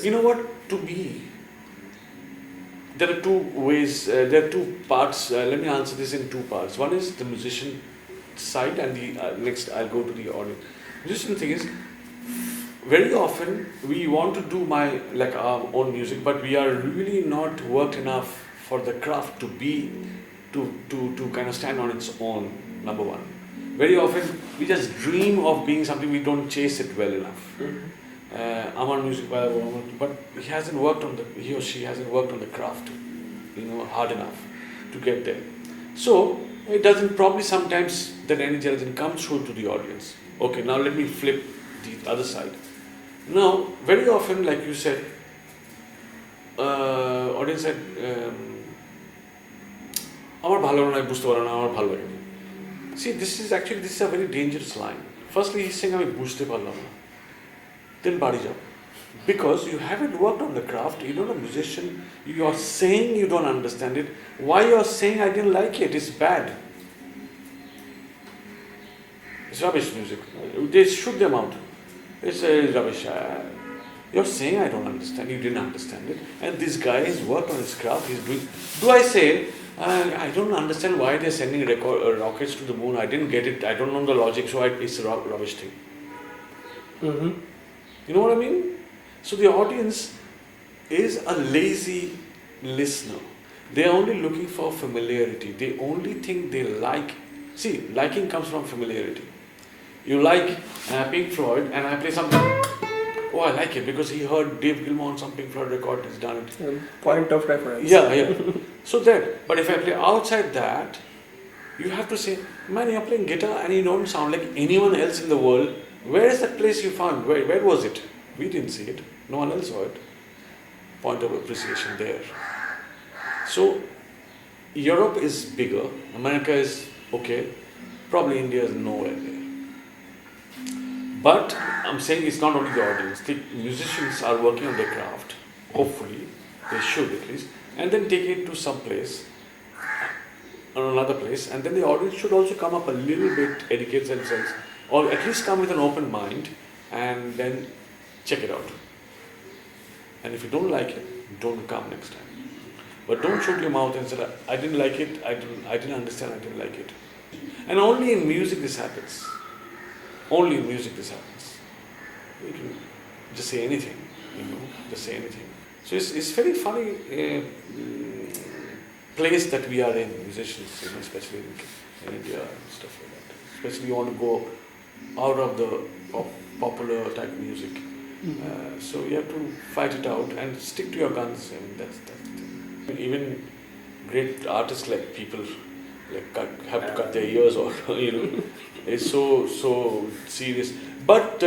You know what? To me, there are two ways, there are two parts. Let me answer this in two parts. One is the musician side, and the next I'll go to the audience. Musician thing is, very often we want to do our own music, but we are really not worked enough for the craft to be to kind of stand on its own. Number one, very often we just dream of being something, we don't chase it well enough. Amar music, but he or she hasn't worked on the craft, hard enough to get there. So it doesn't, probably sometimes that energy doesn't come through to the audience. Okay, now let me flip the other side. Now, very often, like you said, audience said, আমার ভালো না বুঝতে পারো না আমার ভালো লাগে। See, this is a very dangerous line. Firstly, he's saying আমি বুঝতে পারলাম না, then বাড়ি যাও, because you haven't worked on the craft. You're not a musician. You are saying you don't understand it. Why you are saying I didn't like it? It's bad. It's rubbish music. They shoot them out. It's rubbish. You're saying I don't understand. You didn't understand it. And this guy has worked on his craft. He's doing. Do I say, I don't understand why they're sending rockets to the moon? I didn't get it. I don't know the logic. So it's a rubbish thing. Mm-hmm. You know what I mean? So the audience is a lazy listener. They're only looking for familiarity. They only think they like. See, liking comes from familiarity. You like Pink Floyd, and I play something. Oh, I like it because he heard Dave Gilmour on some Pink Floyd record. He's done it. Point of reference. Yeah. So that. But if I play outside that, you have to say, man, you're playing guitar and you don't sound like anyone else in the world. Where is that place you found? Where was it? We didn't see it. No one else saw it. Point of appreciation there. So, Europe is bigger. America is okay. Probably India is nowhere there. But I'm saying it's not only the audience. The musicians are working on their craft. Hopefully, they should at least. And then take it to some place, or another place. And then the audience should also come up a little bit, educate themselves, or at least come with an open mind and then check it out. And if you don't like it, don't come next time. But don't shoot your mouth and say, I didn't like it, I didn't understand, I didn't like it. And only in music this happens. Only in music this happens. You can just say anything, just say anything. So it's very funny place that we are in, musicians, especially in India and stuff like that. Especially you want to go out of the popular type music. So you have to fight it out and stick to your guns. I mean, that's the thing. Even great artists like people have to cut their ears or it's so serious. But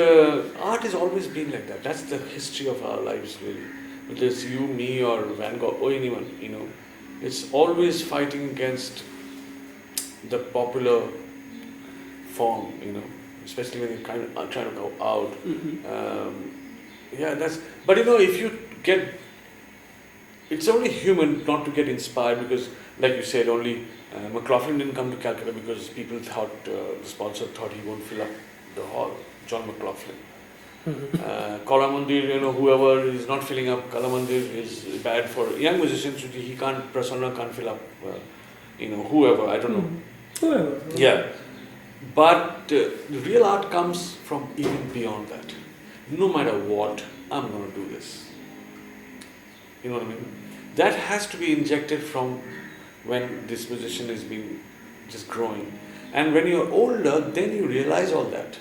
art has always been like that. That's the history of our lives, really. Whether it's you, me, or Van Gogh, or anyone, it's always fighting against the popular form, especially when you're trying to go out. But if you get, it's only human not to get inspired, because like you said, only McLaughlin didn't come to Calcutta because people thought, the sponsor thought he won't fill up the hall, John McLaughlin. Kalamandir, whoever is not filling up, Kalamandir is bad for young musicians. He can't fill up, whoever, I don't know. Whoever. Yeah. But the real art comes from even beyond that. No matter what, I'm going to do this. You know what I mean? That has to be injected from when this musician is being just growing. And when you're older, then you realize all that.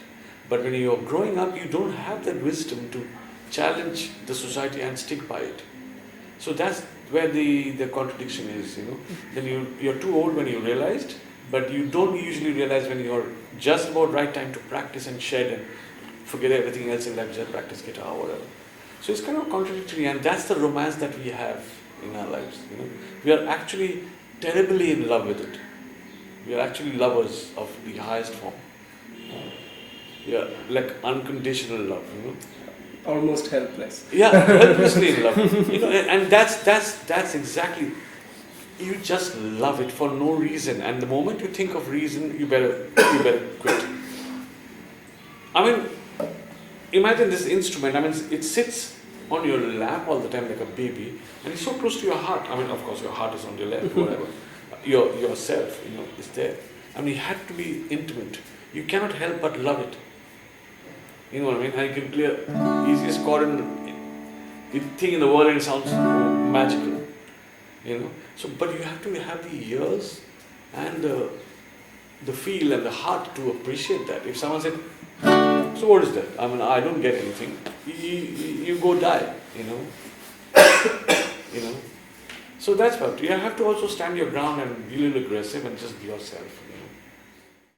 But when you're growing up, you don't have that wisdom to challenge the society and stick by it. So that's where the contradiction is, Then you're too old when you realized, but you don't usually realize when you're just about right time to practice and shed and forget everything else in life, just practice guitar or whatever. So it's kind of contradictory, and that's the romance that we have in our lives. We are actually terribly in love with it. We are actually lovers of the highest form. Yeah, like unconditional love, Almost helpless. Yeah, helplessly in love. And that's exactly. You just love it for no reason, and the moment you think of reason, you better quit. I mean, imagine this instrument. I mean, it sits on your lap all the time like a baby, and he's so close to your heart. I mean, of course, your heart is on your lap, whatever. Yourself, is there. I mean, you have to be intimate. You cannot help but love it. You know what I mean? And you can play easiest chord thing in the world, and it sounds magical. So, but you have to have the ears and the feel and the heart to appreciate that. If someone said, "So what is that? I mean, I don't get anything," you go die. So that's what you have to also stand your ground and be a little aggressive and just be yourself.